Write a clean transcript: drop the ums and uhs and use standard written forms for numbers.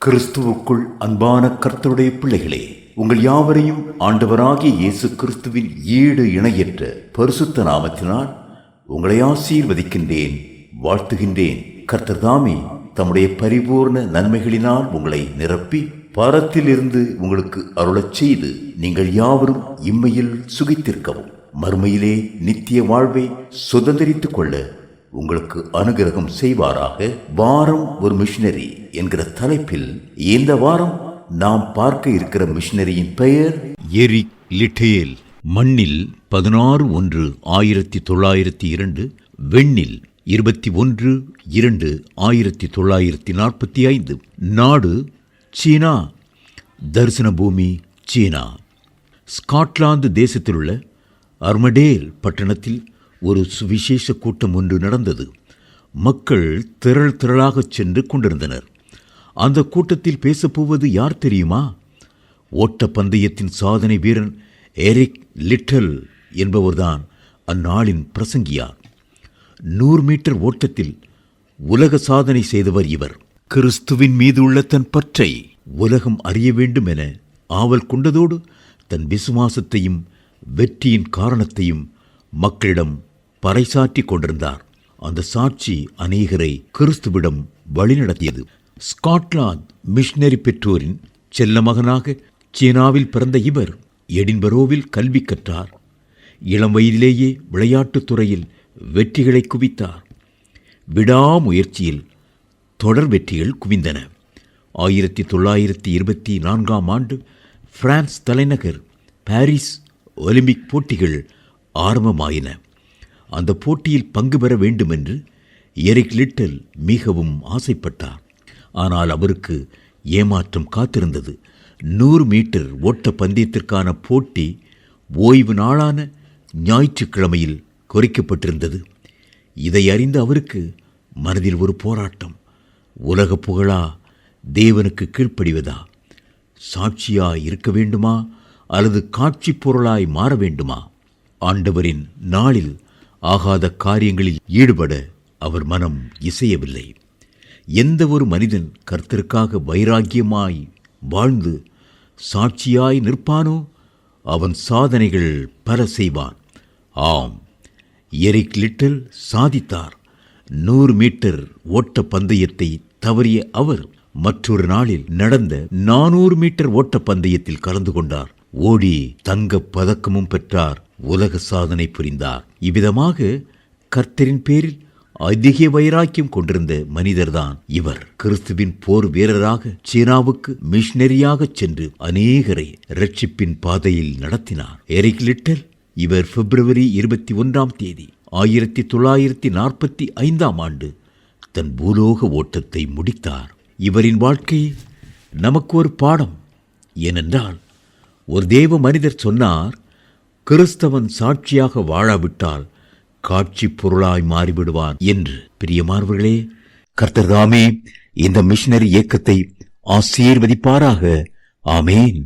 கிறிஸ்துவுக்குள் அன்பான கர்த்தருடைய பிள்ளைகளே, உங்கள் யாவரையும் ஆண்டவராகிய இயேசு கிறிஸ்துவின் ஈடு இணையற்ற பரிசுத்த நாமத்தினால் உங்களை ஆசீர்வதிக்கின்றேன், வாழ்த்துகின்றேன். கர்த்தர் தாமே தம்முடைய பரிபூர்ண நன்மைகளினால் உங்களை நிரப்பி பரத்திலிருந்து உங்களுக்கு அருளச் செய்து நீங்கள் யாவரும் இம்மையில் சுகித்திருக்கவும் மறுமையிலே நித்திய வாழ்வை சுதந்திரித்துக் கொள்ள உங்களுக்கு அனுகிரகம் செய்வாராக. வாரம் ஒரு மிஷனரி என்கிற தலைப்பில் இந்த வாரம் நாம் பார்க்க இருக்கிற மிஷனரியின் பெயர் எரிக் லிட்டேல். மண்ணில் 16/1/1902, வெண்ணில் 21/2/1945. நாடு சீனா, தரிசன பூமி சீனா. ஸ்காட்லாந்து தேசத்திலுள்ள அர்மடேல் பட்டணத்தில் ஒரு சுவிசேஷ கூட்டம் ஒன்று நடந்தது. மக்கள் திரளாக சென்று கொண்டிருந்தனர். அந்த கூட்டத்தில் பேசப்போவது யார் தெரியுமா? ஓட்ட பந்தயத்தின் சாதனை வீரன் எரிக் லிட்டல் என்பவர்தான் அந்நாளின் பிரசங்கியார். 100 மீட்டர் ஓட்டத்தில் உலக சாதனை செய்தவர் இவர். கிறிஸ்துவின் மீது உள்ள தன் பற்றை உலகம் அறிய வேண்டும் என ஆவல் கொண்டதோடு தன் விசுவாசத்தையும் வெற்றியின் காரணத்தையும் மக்களிடம் பறைசாற்றி கொண்டிருந்தார். அந்த சாட்சி அநேகரை கிறிஸ்துவிடம் வழிநடத்தியது. ஸ்காட்லாந்து மிஷனரி பெற்றோரின் செல்ல மகனாக சீனாவில் பிறந்த இவர் எடின்பரோவில் கல்வி கற்றார். இளம் வயதிலேயே விளையாட்டுத் துறையில் வெற்றிகளை குவித்தார். விடாமுயற்சியில் தொடர் வெற்றிகள் குவிந்தன. 1924ஆம் ஆண்டு பிரான்ஸ் தலைநகர் பாரிஸ் ஒலிம்பிக் போட்டிகள் ஆரம்பமாயின. அந்த போட்டியில் பங்கு பெற வேண்டும் என்று எரிக் லிட்டல் மிகவும் ஆசைப்பட்டார். ஆனால் அவருக்கு ஏமாற்றம் காத்திருந்தது. 100 மீட்டர் ஓட்ட பந்தயத்திற்கான போட்டி ஓய்வு நாளான ஞாயிற்றுக்கிழமையில் குறிக்கப்பட்டிருந்தது. இதை அறிந்த அவருக்கு மனதில் ஒரு போராட்டம். உலக புகழா, தேவனுக்கு கீழ்ப்படிவதா? சாட்சியாய் இருக்க வேண்டுமா அல்லது காட்சி பொருளாய் மாற வேண்டுமா? ஆண்டவரின் நாளில் ஆகாத காரியங்களில் ஈடுபட அவர் மனம் இசையவில்லை. எந்த ஒரு மனிதன் கர்த்தருக்காக வைராக்கியமாய் வாழ்ந்து சாட்சியாய் நிற்பானோ அவன் சாதனைகள் பல செய்வான். ஆம், எரிக் லிட்டல் சாதித்தார். 100 மீட்டர் ஓட்ட பந்தயத்தை தவறிய அவர் மற்றொரு நாளில் நடந்த 400 மீட்டர் ஓட்ட பந்தயத்தில் கலந்து கொண்டார். ஓடி தங்கப் பதக்கமும் பெற்றார். உலக சாதனை புரிந்தார். இவ்விதமாக கர்த்தரின் பேரில் அதிக வைராக்கியம் கொண்டிருந்த மனிதர்தான் இவர். கிறிஸ்துவின் போர் வீரராக சீனாவுக்கு மிஷனரியாக சென்று அநேகரை இரட்சிப்பின் பாதையில் நடத்தினார். எரிக் லிட்டல் இவர் பிப்ரவரி 21ஆம் தேதி 1945ஆம் ஆண்டு தன் பூலோக ஓட்டத்தை முடித்தார். இவரின் வாழ்க்கை நமக்கு ஒரு பாடம். ஏனென்றால் ஒரு தேவ மனிதர் சொன்னார், கிறிஸ்தவன் சாட்சியாக வாழாவிட்டால் காட்சி பொருளாய் மாறிவிடுவான் என்று. பிரியமானவர்களே, கர்த்தர் தாமே இந்த மிஷனரி இயக்கத்தை ஆசீர்வதிப்பாராக. ஆமேன்.